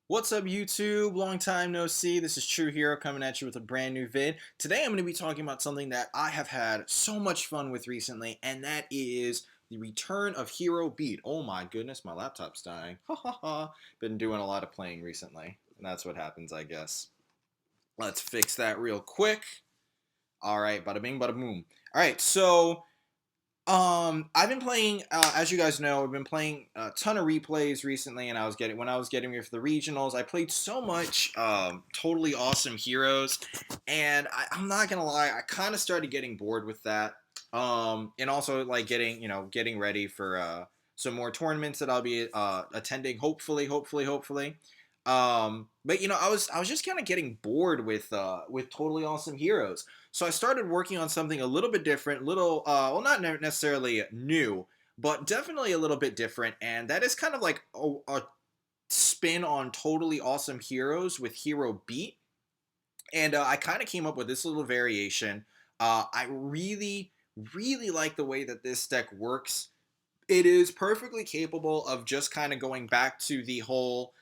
What's up YouTube? Long time no see. This is True Hero coming at you with a brand new vid. Today I'm going to be talking about something that I have had so much fun with recently, and that is the return of Hero Beat. Oh my goodness, my laptop's dying. Ha ha ha. Been doing a lot of playing recently, and that's what happens, I guess. Let's fix that real quick. Alright, bada bing, bada boom. Alright, so I've been playing, as you guys know, I've been playing a ton of replays recently, and when I was getting ready for the regionals, I played so much, totally awesome heroes, and I'm not gonna lie, I kind of started getting bored with that, and also like getting ready for some more tournaments that I'll be attending, hopefully. But I was just kind of getting bored with totally awesome heroes. So I started working on something a little bit different, well, not necessarily new, but definitely a little bit different, and that is kind of like a spin on totally awesome heroes with Hero Beat. And I kind of came up with this little variation. I really like the way that this deck works. It is perfectly capable of just kind of going back to the whole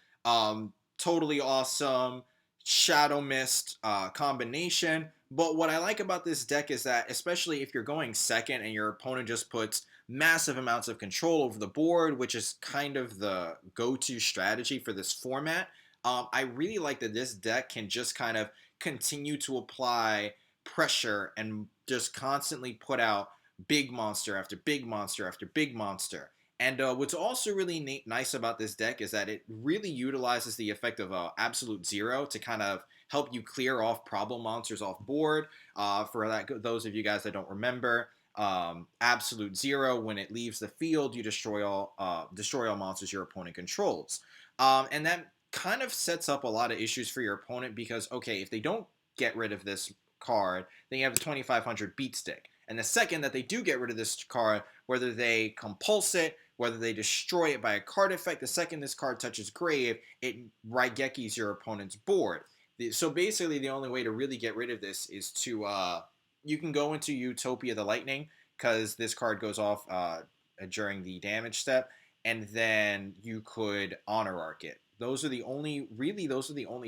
totally awesome Shadow Mist combination. But what I like about this deck is that, especially if you're going second and your opponent just puts massive amounts of control over the board, which is kind of the go-to strategy for this format, I really like that this deck can just kind of continue to apply pressure and just constantly put out big monster after big monster after big monster. And what's also really nice about this deck is that it really utilizes the effect of Absolute Zero to kind of help you clear off problem monsters off board. For those of you guys that don't remember, Absolute Zero, when it leaves the field, you destroy all monsters your opponent controls, and that kind of sets up a lot of issues for your opponent because okay, if they don't get rid of this card, then you have a 2500 beat stick. And the second that they do get rid of this card, whether they compulse it, whether they destroy it by a card effect, the second this card touches grave, it Raigekis your opponent's board. So basically, the only way to really get rid of this is to you can go into Utopia the Lightning because this card goes off during the damage step, and then you could Honor Arc it. Those are the only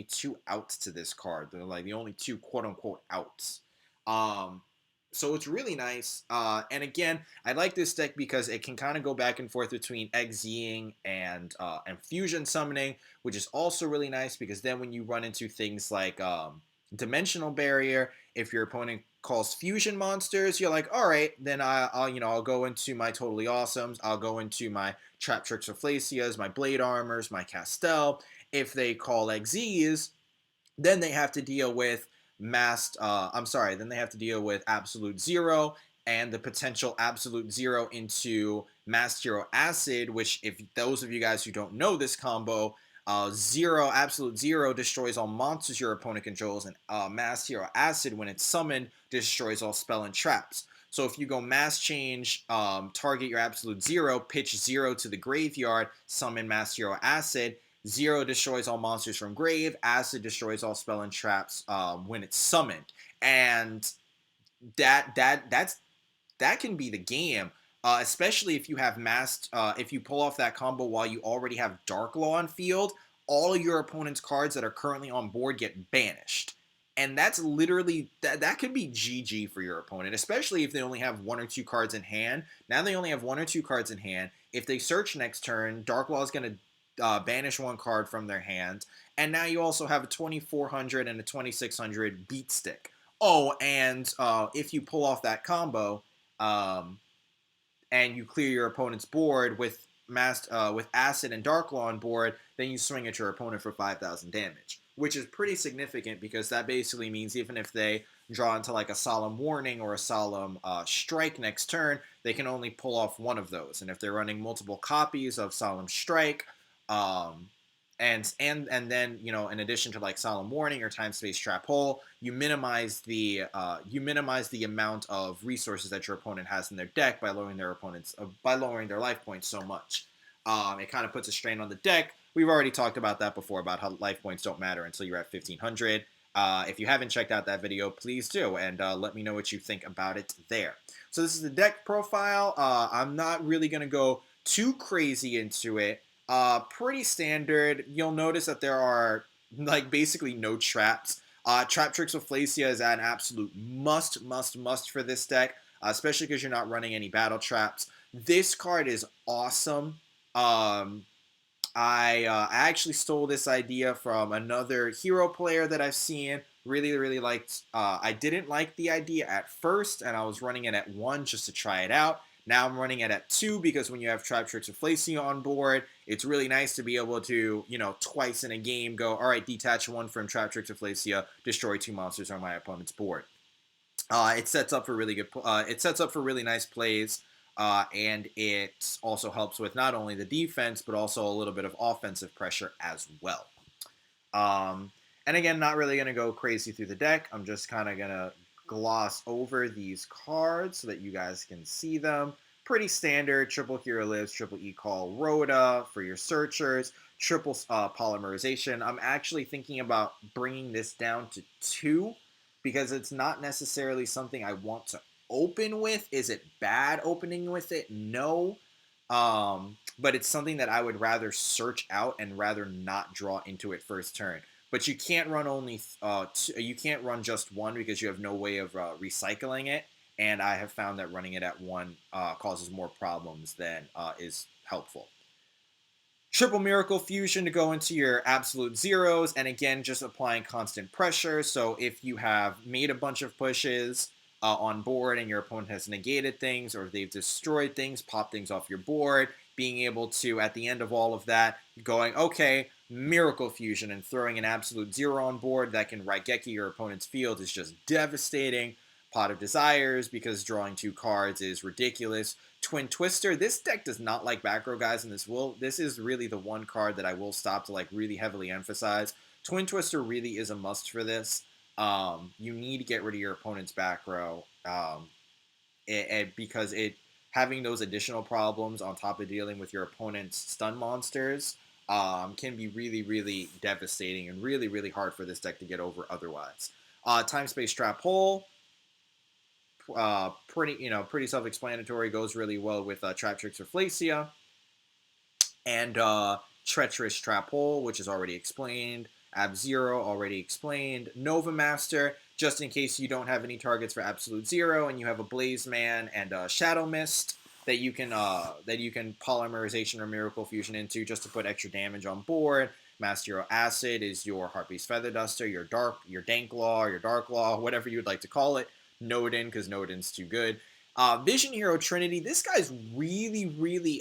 two outs to this card. They're like the only two quote unquote outs. Um, so it's really nice. And again, I like this deck because it can kind of go back and forth between Xying and Fusion Summoning, which is also really nice because then when you run into things like Dimensional Barrier, if your opponent calls Fusion monsters, you're like, all right, then I'll go into my Totally Awesomes, I'll go into my Trap Tricks or Flacias, my Blade Armors, my Castel. If they call Xyz, then they have to deal with then they have to deal with Absolute Zero and the potential Absolute Zero into Masked Hero Acid, which, if those of you guys who don't know this combo, Absolute Zero destroys all monsters your opponent controls, and Masked Hero Acid, when it's summoned, destroys all spell and traps. So if you go Mass Change, target your Absolute Zero, pitch Zero to the graveyard, summon Masked Hero Acid, Zero destroys all monsters from grave. Acid destroys all spell and traps when it's summoned, and that can be the game. Especially if you have masked, if you pull off that combo while you already have Dark Law on field, all of your opponent's cards that are currently on board get banished. And that's literally that could be GG for your opponent, especially if they only have one or two cards in hand. Now they only have one or two cards in hand. If they search next turn, Dark Law is going to banish one card from their hand, and now you also have a 2400 and a 2600 beat stick. Oh, and if you pull off that combo, um, and you clear your opponent's board with Acid and Dark Law on board, then you swing at your opponent for 5,000 damage, which is pretty significant because that basically means even if they draw into like a Solemn Warning or a Solemn Strike next turn, they can only pull off one of those. And if they're running multiple copies of Solemn Strike, um, and then in addition to like Solemn Warning or Time Space Trap Hole, you minimize the amount of resources that your opponent has in their deck by lowering their life points so much. It kind of puts a strain on the deck. We've already talked about that before, about how life points don't matter until you're at 1500. If you haven't checked out that video, please do, and let me know what you think about it there. So this is the deck profile. I'm not really going to go too crazy into it. Pretty standard. You'll notice that there are like basically no traps. Trap Tricks with Flacia is an absolute must for this deck, especially because you're not running any battle traps. This card is awesome. Um, I actually stole this idea from another hero player that I've seen. Really liked. I didn't like the idea at first, and I was running it at 1 just to try it out. Now I'm running it at 2 because when you have Trap Tricks of Flacia on board, it's really nice to be able to, twice in a game go, all right, detach 1 from Trap Tricks of Flacia, destroy 2 monsters on my opponent's board. It sets up for really good. It sets up for really nice plays, and it also helps with not only the defense but also a little bit of offensive pressure as well. Um, and again, not really going to go crazy through the deck. I'm just kind of going to gloss over these cards so that you guys can see them. Pretty standard, triple Hero Lives, triple E-Call Rhoda for your searchers, triple polymerization. I'm actually thinking about bringing this down to 2 because it's not necessarily something I want to open with. Is it bad opening with it? No. But it's something that I would rather search out and rather not draw into it first turn. But you can't run you can't run just 1 because you have no way of recycling it. And I have found that running it at 1 causes more problems than is helpful. Triple Miracle Fusion to go into your absolute zeros, and again, just applying constant pressure. So if you have made a bunch of pushes on board and your opponent has negated things or they've destroyed things, pop things off your board, being able to, at the end of all of that, going, okay, Miracle Fusion and throwing an absolute zero on board that can Raigeki your opponent's field is just devastating. Pot of Desires, because drawing 2 cards is ridiculous. Twin Twister. This deck does not like back row guys, and this is really the one card that I will stop to like really heavily emphasize. Twin Twister really is a must for this. You need to get rid of your opponent's back row, because it having those additional problems on top of dealing with your opponent's stun monsters can be really devastating and really hard for this deck to get over otherwise. Time Space Trap Hole. Pretty self-explanatory. Goes really well with Trap Tricks or Flacia, and Treacherous Trap Hole, which is already explained. Ab Zero already explained. Nova Master, just in case you don't have any targets for Absolute Zero, and you have a Blaze Man and Shadow Mist that you can polymerization or Miracle Fusion into just to put extra damage on board. Master Hero Acid is your Heartbeast Feather Duster, your Dank Law, your Dark Law, whatever you'd like to call it. Nodin, because Nodin's too good. Vision Hero Trinity. This guy's really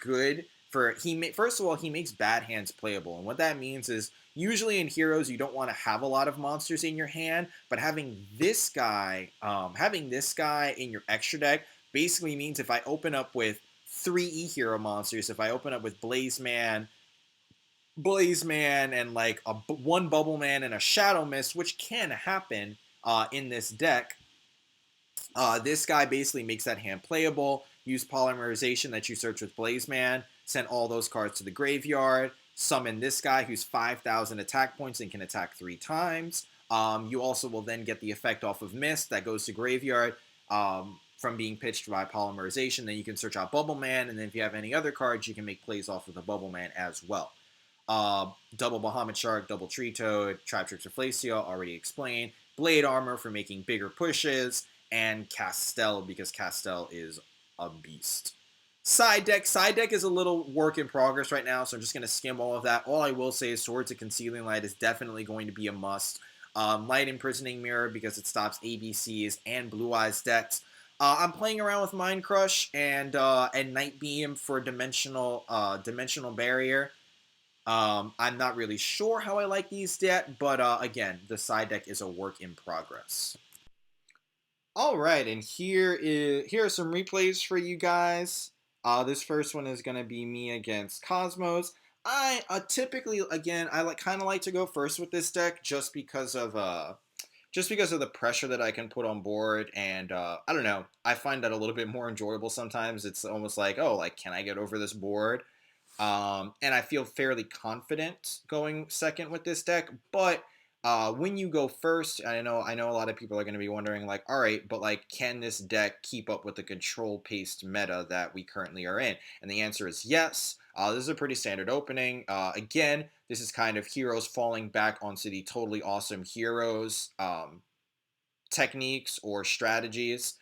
good. First of all, he makes bad hands playable, and what that means is usually in heroes you don't want to have a lot of monsters in your hand, but having this guy in your extra deck basically means if I open up with 3 E-Hero monsters, if I open up with Blaze Man, and like one Bubble Man and a Shadow Mist, which can happen in this deck, this guy basically makes that hand playable. Use polymerization that you search with Blaze Man. Send all those cards to the graveyard. Summon this guy who's 5,000 attack points and can attack 3 times. You also will then get the effect off of Mist that goes to graveyard from being pitched by polymerization. Then you can search out Bubble Man, and then if you have any other cards, you can make plays off of the Bubble Man as well. Double Bahamut Shark, double Tree Toad, Trap Tricks or Flacia, already explained. Blade Armor for making bigger pushes, and Castel because Castel is a beast. Side deck is a little work in progress right now, so I'm just going to skim all of that. All I will say is Swords of Concealing Light is definitely going to be a must. Light Imprisoning Mirror because it stops ABCs and Blue Eyes decks. I'm playing around with Mind Crush and Night Beam for Dimensional Barrier. I'm not really sure how I like these yet, but again, the side deck is a work in progress. All right, and here are some replays for you guys. This first one is going to be me against Cosmos. I typically, again, I kind of like to go first with this deck just because of the pressure that I can put on board, and I don't know, I find that a little bit more enjoyable sometimes. It's almost like, oh, like, can I get over this board? And I feel fairly confident going second with this deck, but when you go first, I know a lot of people are going to be wondering, like, all right, but like, can this deck keep up with the control-paced meta that we currently are in? And the answer is yes. This is a pretty standard opening. Again, this is kind of heroes falling back onto the totally awesome heroes techniques or strategies.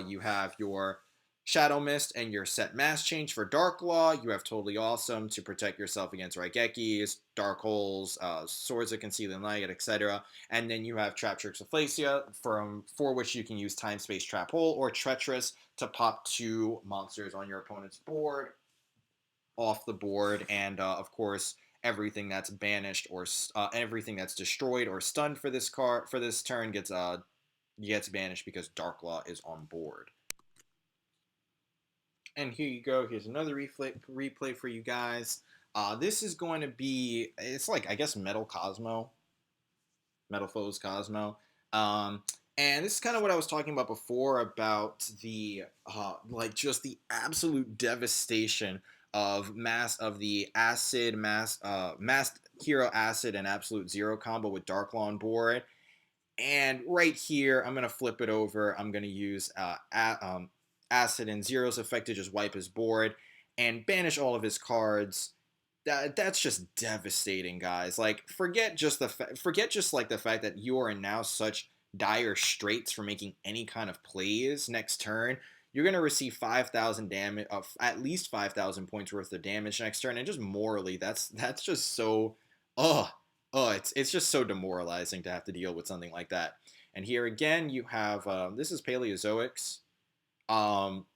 You have your Shadow Mist and your set mass change for Dark Law. You have Totally Awesome to protect yourself against Raigekis, Dark Holes, Swords of Concealing Light, etc. And then you have Trap Tricks of Flacia, for which you can use Time Space Trap Hole or Treacherous to pop 2 monsters on your opponent's board, off the board, and of course everything that's banished or everything that's destroyed or stunned for this card for this turn gets banished because Dark Law is on board. And here you go. Here's another replay for you guys. This is going to be, it's like, I guess, Metal Foes Cosmo. Um, and this is kind of what I was talking about before about the, like, just the absolute devastation of the mass hero acid and absolute zero combo with Dark Law on board. And right here, I'm going to flip it over. I'm going to use Acid and Zero's effect to just wipe his board and banish all of his cards. That's just devastating, guys. Like, forget just like the fact that you are in now such dire straits for making any kind of plays next turn. You're going to receive 5,000 damage, at least 5,000 points worth of damage next turn, and just morally, that's just so, ugh. Oh, it's just so demoralizing to have to deal with something like that. And here again, you have this is Paleozoics. Um,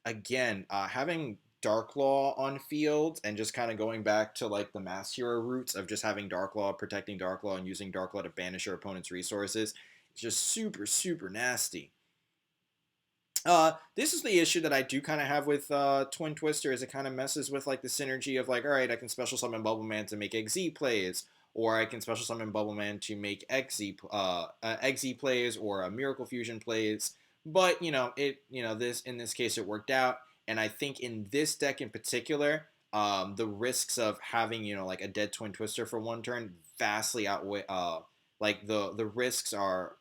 Again, having Dark Law on field and just kind of going back to like the Mass Hero roots of just having Dark Law, protecting Dark Law, and using Dark Law to banish your opponent's resources. It's just super nasty. This is the issue that I do kind of have with Twin Twister, is it kind of messes with like the synergy of like, all right, I can special summon Bubble Man to make XZ plays, or I can special summon Bubble Man to make XZ plays or Miracle Fusion plays. But this in this case it worked out, and I think in this deck in particular, the risks of having like a dead Twin Twister for one turn vastly outweigh. Like the risks are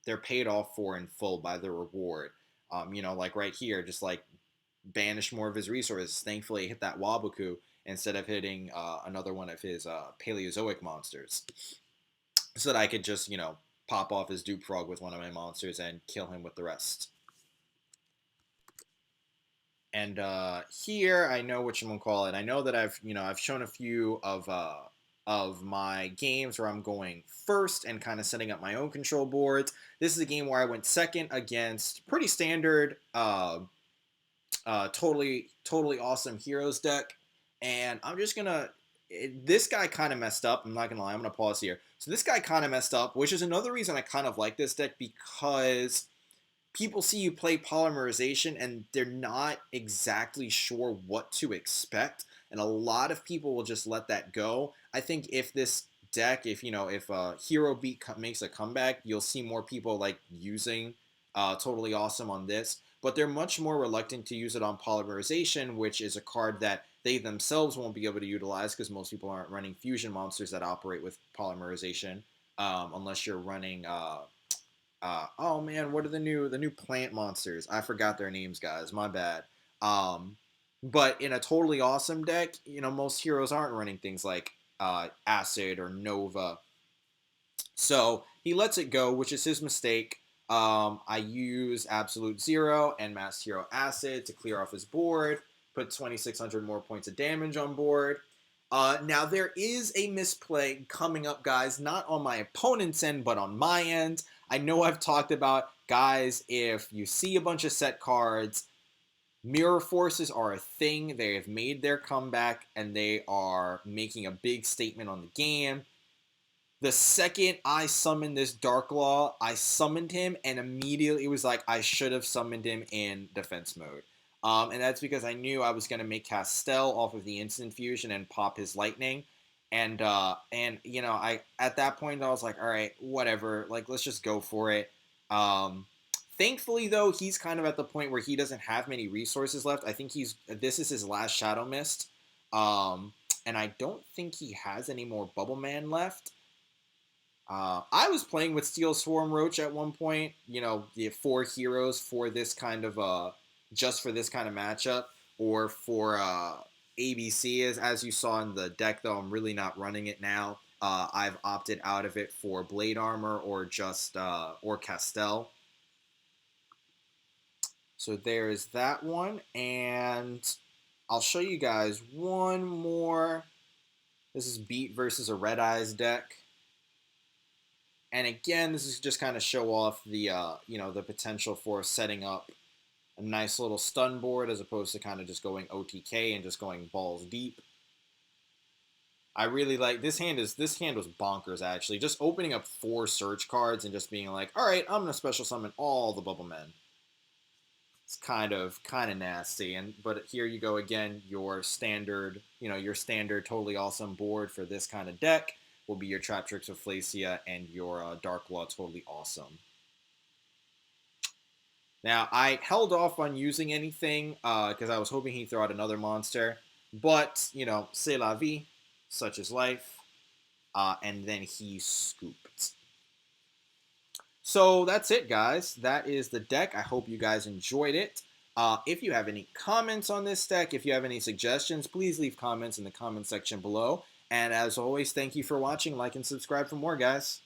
they're paid off for in full by the reward. Like right here, just like banish more of his resources. Thankfully, hit that Waboku instead of hitting another one of his Paleozoic monsters, so that I could just pop off his Dupe Frog with one of my monsters and kill him with the rest. And here, I know what you want to call it. I know that I've shown a few of my games where I'm going first and kind of setting up my own control boards. This is a game where I went second against pretty standard, totally awesome heroes deck, and I'm just gonna. This guy kind of messed up. I'm not gonna lie. I'm gonna pause here. So this guy kind of messed up, which is another reason I kind of like this deck, because people see you play Polymerization and they're not exactly sure what to expect, and a lot of people will just let that go. I think if this deck, if Hero Beat makes a comeback, you'll see more people like using Totally Awesome on this, but they're much more reluctant to use it on Polymerization, which is a card that they themselves won't be able to utilize because most people aren't running fusion monsters that operate with Polymerization, unless you're running oh man, what are the new plant monsters? I forgot their names, guys. My bad. But in a Totally Awesome deck, most heroes aren't running things like Acid or Nova. So he lets it go, which is his mistake. I use Absolute Zero and Mass Hero Acid to clear off his board, put 2,600 more points of damage on board. Now, there is a misplay coming up, guys, not on my opponent's end, but on my end. I know I've talked about, guys, if you see a bunch of set cards, Mirror Forces are a thing. They have made their comeback, and they are making a big statement on the game. The second I summoned this Dark Law, I summoned him, and immediately it was like I should have summoned him in defense mode. And that's because I knew I was going to make Castell off of the instant fusion and pop his lightning. And I at that point I was like, all right, whatever, like let's just go for it. Thankfully though, he's kind of at the point where he doesn't have many resources left. I think this is his last Shadow Mist. And I don't think he has any more Bubble Man left. I was playing with Steel Swarm Roach at one point, the 4 heroes for this kind of just for this kind of matchup, or for ABC is. As you saw in the deck, though, I'm really not running it now. I've opted out of it for Blade Armor or just or Castell. So there is that one, and I'll show you guys one more. This is Beat versus a Red Eyes deck. And again, this is just kind of show off the the potential for setting up a nice little stun board as opposed to kind of just going OTK and just going balls deep. I really like this hand. This hand was bonkers actually. Just opening up 4 search cards and just being like, all right, I'm gonna special summon all the Bubble Men. It's kind of nasty. But here you go again. Your standard, your standard totally awesome board for this kind of deck will be your Traptrix of Flacia and your Dark Law totally awesome. Now, I held off on using anything because I was hoping he'd throw out another monster. But, c'est la vie, such is life. And then he scooped. So that's it, guys. That is the deck. I hope you guys enjoyed it. If you have any comments on this deck, if you have any suggestions, please leave comments in the comment section below. And as always, thank you for watching. Like and subscribe for more, guys.